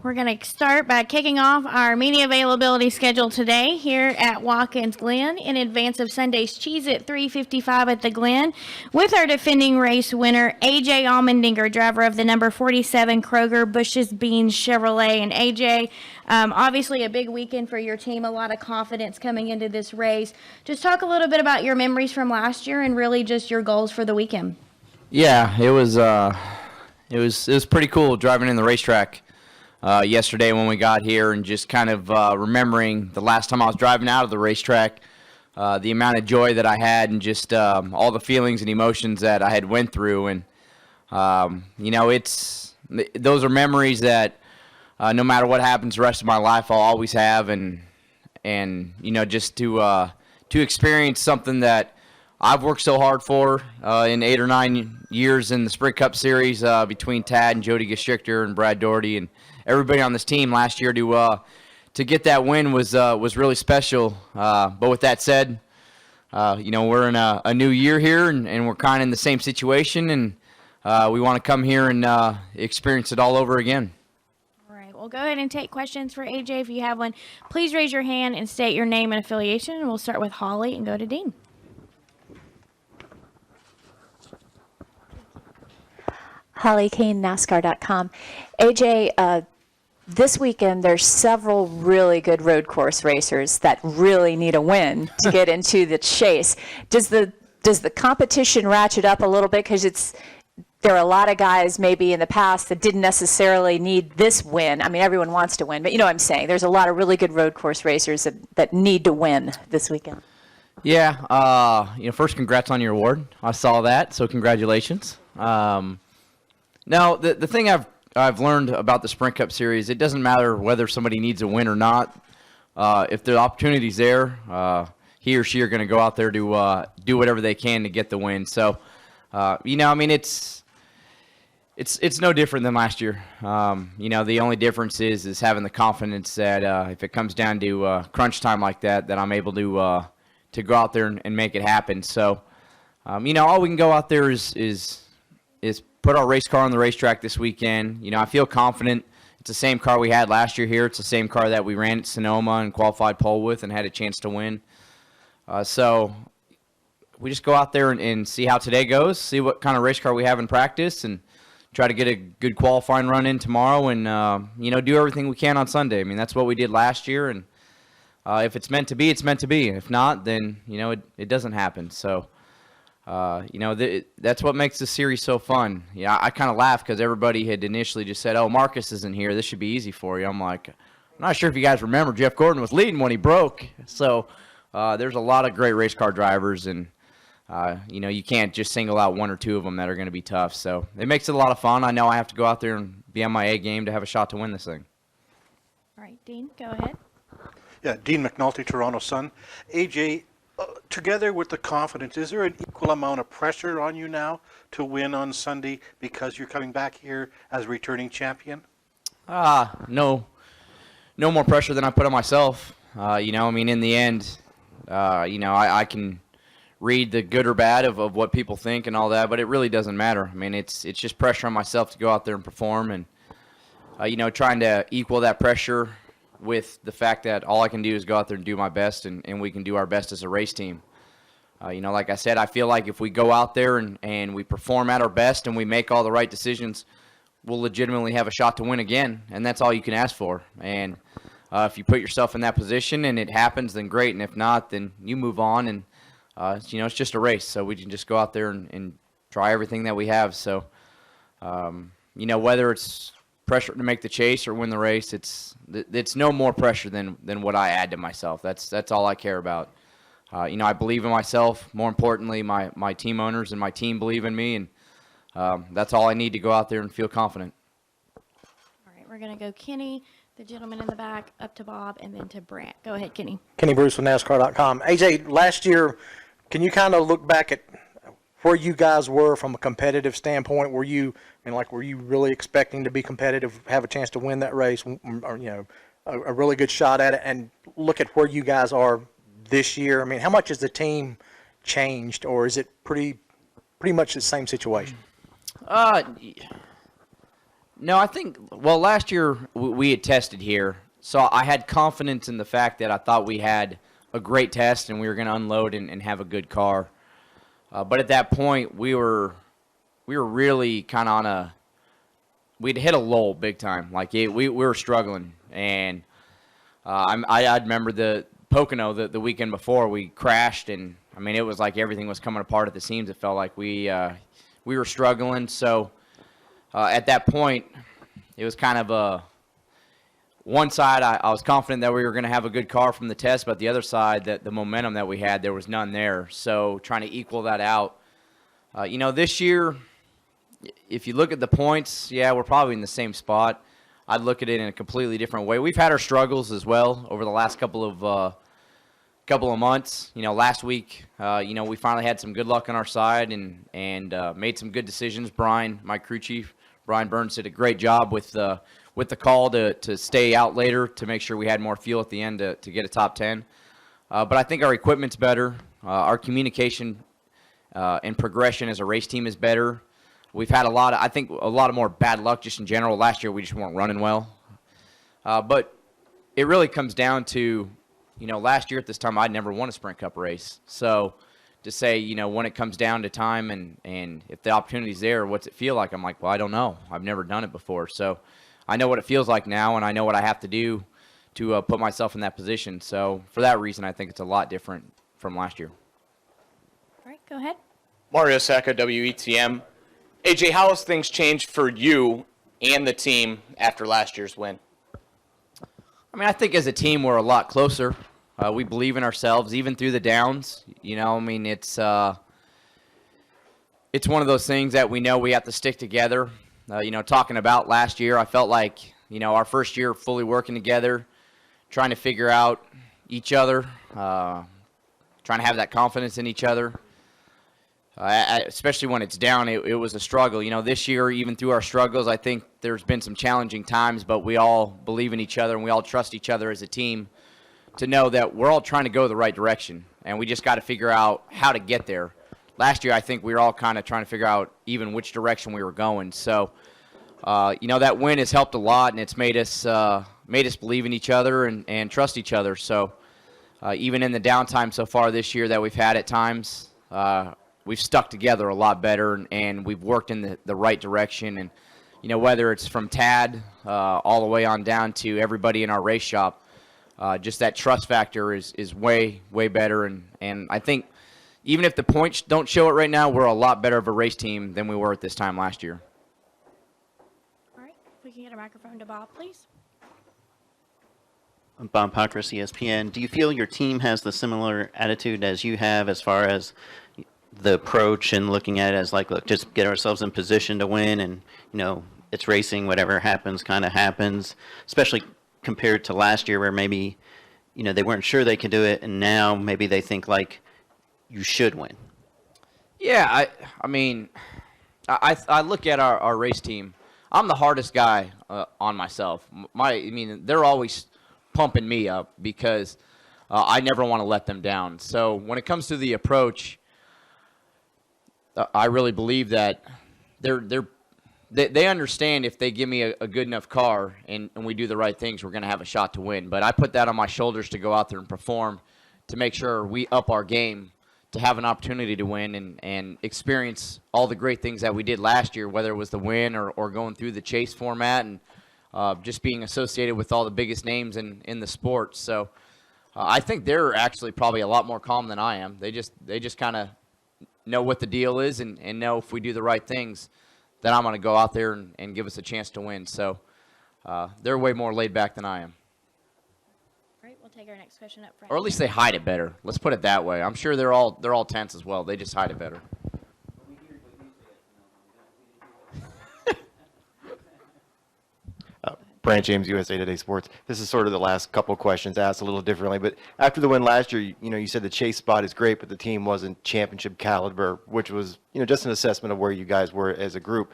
We're going to start by kicking off our media availability schedule today here at Watkins Glen in advance of Sunday's Cheez-It 355 at the Glen with our defending race winner, AJ Allmendinger, driver of the number 47 Kroger Bush's Beans Chevrolet. And AJ, obviously a big weekend for your team, a lot of confidence coming into this race. Just talk a little bit about your memories from last year and really just your goals for the weekend. Yeah, it was pretty cool driving in the racetrack yesterday when we got here, and just kind of remembering the last time I was driving out of the racetrack, the amount of joy that I had, and just all the feelings and emotions that I had went through. And those are memories that no matter what happens the rest of my life, I'll always have. And just to experience something that I've worked so hard for in 8 or 9 years in the Sprint Cup Series between Tad and Jody Geschichter and Brad Doherty and everybody on this team last year, to get that win was really special. But with that said, we're in a new year here, and we're kind of in the same situation, and we want to come here and experience it all over again. All right, well, go ahead and take questions for AJ if you have one. Please raise your hand and state your name and affiliation, and we'll start with Holly and go to Dean. Holly Kane, NASCAR.com. AJ, this weekend there's several really good road course racers that really need a win to get into the chase. Does the competition ratchet up a little bit? Because there are a lot of guys maybe in the past that didn't necessarily need this win. I mean, everyone wants to win, but you know what I'm saying. There's a lot of really good road course racers that need to win this weekend. Yeah, first, congrats on your award. I saw that, so congratulations. Now, the thing I've learned about the Sprint Cup Series, it doesn't matter whether somebody needs a win or not. If the opportunity's there, he or she are going to go out there to do whatever they can to get the win. So, it's no different than last year. The only difference is having the confidence that if it comes down to crunch time like that I'm able to go out there and make it happen. So, all we can go out there is put our race car on the racetrack this weekend. I feel confident. It's the same car we had last year here. It's the same car that we ran at Sonoma and qualified pole with and had a chance to win. So we just go out there and see how today goes, see what kind of race car we have in practice, and try to get a good qualifying run in tomorrow and, do everything we can on Sunday. I mean, that's what we did last year, and if it's meant to be, it's meant to be. If not, then, it doesn't happen. So, that's what makes the series so fun. I kind of laugh because everybody had initially just said, oh, Marcus isn't here. This should be easy for you. I'm like, I'm not sure if you guys remember, Jeff Gordon was leading when he broke. So there's a lot of great race car drivers, and, you can't just single out one or two of them that are going to be tough. So it makes it a lot of fun. I know I have to go out there and be on my A game to have a shot to win this thing. All right, Dean, go ahead. Yeah, Dean McNulty, Toronto Sun. AJ, together with the confidence, is there an equal amount of pressure on you now to win on Sunday because you're coming back here as returning champion? No more pressure than I put on myself. In the end, I can read the good or bad of what people think and all that, but it really doesn't matter. I mean, it's just pressure on myself to go out there and perform, and, trying to equal that pressure with the fact that all I can do is go out there and do my best, and we can do our best as a race team. Like I said, I feel like if we go out there and we perform at our best and we make all the right decisions, we'll legitimately have a shot to win again, and that's all you can ask for. And if you put yourself in that position and it happens, then great, and if not, then you move on, and it's just a race, so we can just go out there and try everything that we have. So, whether it's pressure to make the chase or win the race, it's no more pressure than what I add to myself. That's all I care about. I believe in myself. More importantly, my team owners and my team believe in me, and that's all I need to go out there and feel confident. All right, we're going to go Kenny, the gentleman in the back, up to Bob, and then to Brant. Go ahead, Kenny. Kenny Bruce with NASCAR.com. AJ, last year, can you kind of look back at where you guys were from a competitive standpoint? Were you really expecting to be competitive, have a chance to win that race, or a really good shot at it, and look at where you guys are this year? I mean, how much has the team changed, or is it pretty much the same situation? No, I think, well, last year we had tested here, so I had confidence in the fact that I thought we had a great test and we were going to unload and have a good car. But at that point, we were really kind of on we'd hit a lull big time. Like we were struggling, and I remember the Pocono the weekend before we crashed, and I mean it was like everything was coming apart at the seams. It felt like we were struggling. So at that point, it was kind of one side I was confident that we were going to have a good car from the test, but the other side, that the momentum that we had, there was none there. So trying to equal that out. This year, if you look at the points, yeah, we're probably in the same spot. I'd look at it in a completely different way. We've had our struggles as well over the last couple of months. Last week, we finally had some good luck on our side and made some good decisions. Brian, my crew chief, Brian Burns, did a great job with the call to stay out later to make sure we had more fuel at the end to get a top 10. But I think our equipment's better. Our communication and progression as a race team is better. We've had a lot of more bad luck just in general. Last year we just weren't running well. But it really comes down to, last year at this time I'd never won a Sprint Cup race. So to say, when it comes down to time and if the opportunity's there, what's it feel like? I'm like, well, I don't know. I've never done it before. So I know what it feels like now, and I know what I have to do to put myself in that position. So for that reason, I think it's a lot different from last year. All right, go ahead. Mario Sacca, WETM. AJ, how has things changed for you and the team after last year's win? I mean, I think as a team we're a lot closer. We believe in ourselves, even through the downs. It's one of those things that we know we have to stick together. Talking about last year, I felt like, our first year fully working together, trying to figure out each other, trying to have that confidence in each other. Especially when it's down, it was a struggle. This year, even through our struggles, I think there's been some challenging times, but we all believe in each other and we all trust each other as a team to know that we're all trying to go the right direction, and we just got to figure out how to get there. Last year, I think we were all kind of trying to figure out even which direction we were going. So, that win has helped a lot, and it's made us believe in each other and trust each other. So, even in the downtime so far this year that we've had at times, we've stuck together a lot better, and we've worked in the right direction. And, whether it's from Tad all the way on down to everybody in our race shop, just that trust factor is way, way better. And I think even if the points don't show it right now, we're a lot better of a race team than we were at this time last year. All right, if we can get a microphone to Bob, please. I'm Bob Pockris, ESPN. Do you feel your team has the similar attitude as you have as far as the approach and looking at it as like, look, just get ourselves in position to win, and, it's racing, whatever happens kind of happens, especially compared to last year where maybe, they weren't sure they could do it, and now maybe they think like you should win? Yeah, I look at our race team. I'm the hardest guy on myself. They're always pumping me up because I never want to let them down. So when it comes to the approach, I really believe that they understand if they give me a good enough car and we do the right things, we're going to have a shot to win. But I put that on my shoulders to go out there and perform, to make sure we up our game to have an opportunity to win and experience all the great things that we did last year, whether it was the win or going through the chase format and just being associated with all the biggest names in the sport. So I think they're actually probably a lot more calm than I am. They just kind of know what the deal is and know if we do the right things, that I'm going to go out there and give us a chance to win. So they're way more laid back than I am. All right, we'll take our next question up front. Or at least they hide it better. Let's put it that way. I'm sure they're all tense as well. They just hide it better. Brant James, USA Today Sports. This is sort of the last couple of questions asked a little differently, but after the win last year, you said the chase spot is great, but the team wasn't championship caliber, which was, just an assessment of where you guys were as a group.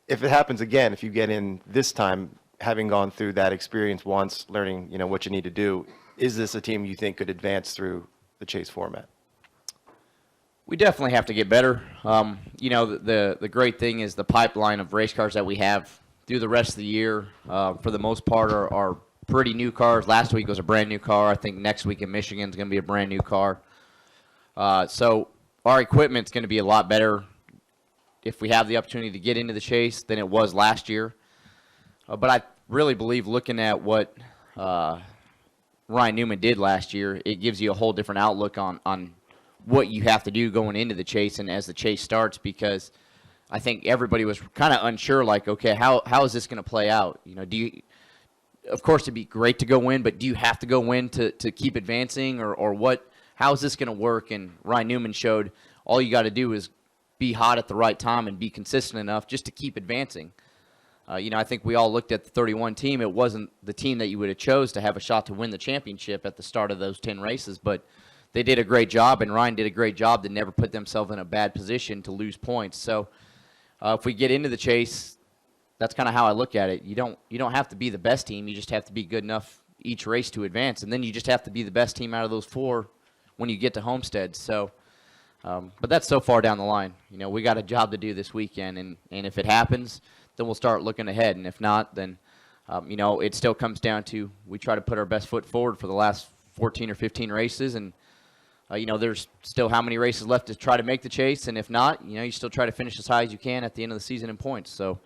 If it happens again, if you get in this time, having gone through that experience once, learning, what you need to do, is this a team you think could advance through the chase format? We definitely have to get better. The great thing is the pipeline of race cars that we have through the rest of the year, for the most part, are pretty new cars. Last week was a brand new car. I think next week in Michigan is going to be a brand new car. So our equipment's going to be a lot better if we have the opportunity to get into the chase than it was last year. But I really believe, looking at what Ryan Newman did last year, it gives you a whole different outlook on what you have to do going into the chase and as the chase starts, because I think everybody was kind of unsure, like, okay, how is this going to play out? You know, of course, it'd be great to go win, but do you have to go win to keep advancing, or what? How is this going to work? And Ryan Newman showed all you got to do is be hot at the right time and be consistent enough just to keep advancing. You know, I think we all looked at the 31 team. It wasn't the team that you would have chose to have a shot to win the championship at the start of those 10 races, but they did a great job, and Ryan did a great job to never put themselves in a bad position to lose points. So if we get into the chase, that's kind of how I look at it. You don't have to be the best team. You just have to be good enough each race to advance, and then you just have to be the best team out of those 4 when you get to Homestead. So, but that's so far down the line. You know, we got a job to do this weekend, and if it happens, then we'll start looking ahead. And if not, then, you know, it still comes down to we try to put our best foot forward for the last 14 or 15 races, and you know, there's still how many races left to try to make the chase, and if not, you know, you still try to finish as high as you can at the end of the season in points. So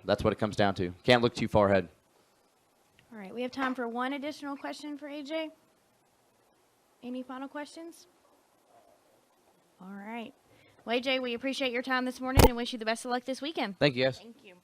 that's what it comes down to. Can't look too far ahead. All right, we have time for one additional question for AJ. Any final questions? All right. Well, AJ, we appreciate your time this morning and wish you the best of luck this weekend. Thank you, guys. Thank you.